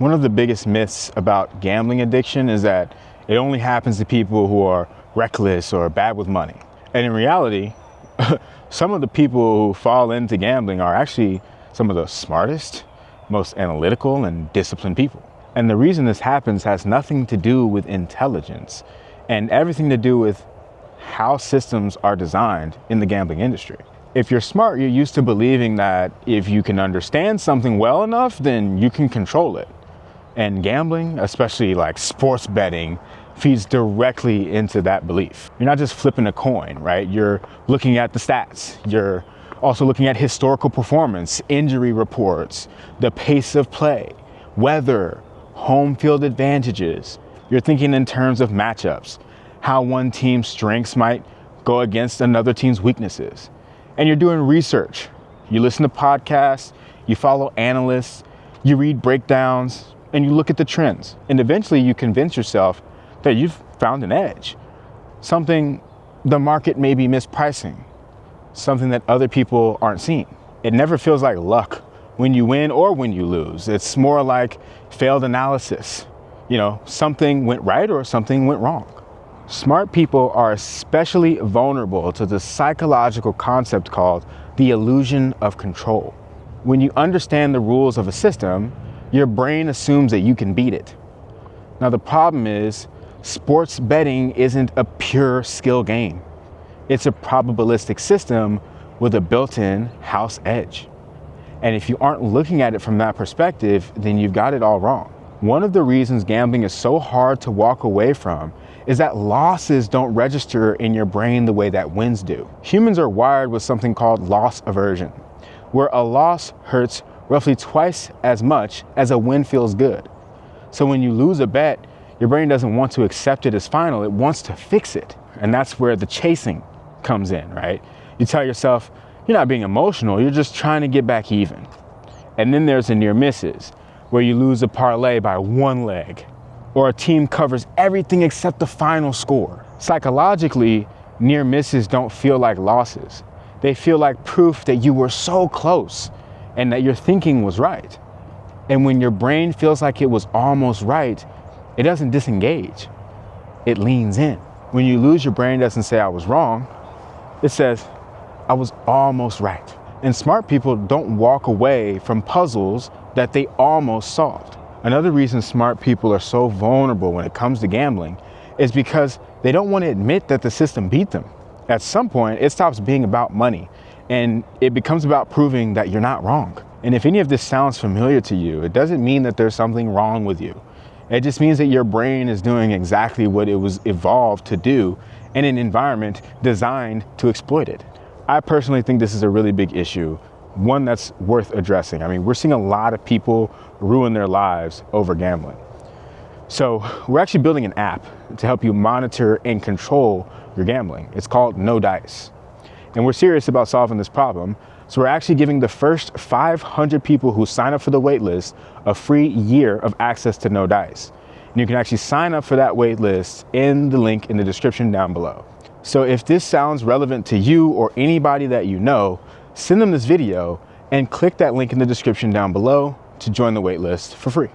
One of the biggest myths about gambling addiction is that it only happens to people who are reckless or bad with money. And in reality, some of the people who fall into gambling are actually some of the smartest, most analytical and disciplined people. And the reason this happens has nothing to do with intelligence and everything to do with how systems are designed in the gambling industry. If you're smart, you're used to believing that if you can understand something well enough, then you can control it. And gambling, especially like sports betting, feeds directly into that belief. You're not just flipping a coin, right? You're looking at the stats. You're also looking at historical performance, injury reports, the pace of play, weather, home field advantages. You're thinking in terms of matchups, how one team's strengths might go against another team's weaknesses. And you're doing research. You listen to podcasts, you follow analysts, you read breakdowns, and you look at the trends. And eventually you convince yourself that you've found an edge, something the market may be mispricing, something that other people aren't seeing. It never feels like luck when you win or when you lose. It's more like failed analysis. Something went right or something went wrong. Smart people are especially vulnerable to the psychological concept called the illusion of control. When you understand the rules of a system, your brain assumes that you can beat it. Now, the problem is, sports betting isn't a pure skill game. It's a probabilistic system with a built-in house edge. And if you aren't looking at it from that perspective, then you've got it all wrong. One of the reasons gambling is so hard to walk away from is that losses don't register in your brain the way that wins do. Humans are wired with something called loss aversion, where a loss hurts roughly twice as much as a win feels good. So when you lose a bet, your brain doesn't want to accept it as final, it wants to fix it. And that's where the chasing comes in, right? You tell yourself, you're not being emotional, you're just trying to get back even. And then there's the near misses, where you lose a parlay by one leg, or a team covers everything except the final score. Psychologically, near misses don't feel like losses. They feel like proof that you were so close and that your thinking was right. And when your brain feels like it was almost right, it doesn't disengage, it leans in. When you lose, your brain doesn't say I was wrong, it says I was almost right. And smart people don't walk away from puzzles that they almost solved. Another reason smart people are so vulnerable when it comes to gambling is because they don't want to admit that the system beat them. At some point, it stops being about money and it becomes about proving that you're not wrong. And if any of this sounds familiar to you, it doesn't mean that there's something wrong with you. It just means that your brain is doing exactly what it was evolved to do in an environment designed to exploit it. I personally think this is a really big issue, one that's worth addressing. I mean, we're seeing a lot of people ruin their lives over gambling. So we're actually building an app to help you monitor and control your gambling. It's called No Dice. And we're serious about solving this problem. So we're actually giving the first 500 people who sign up for the waitlist a free year of access to No Dice. And you can actually sign up for that waitlist in the link in the description down below. So if this sounds relevant to you or anybody that you know, send them this video and click that link in the description down below to join the waitlist for free.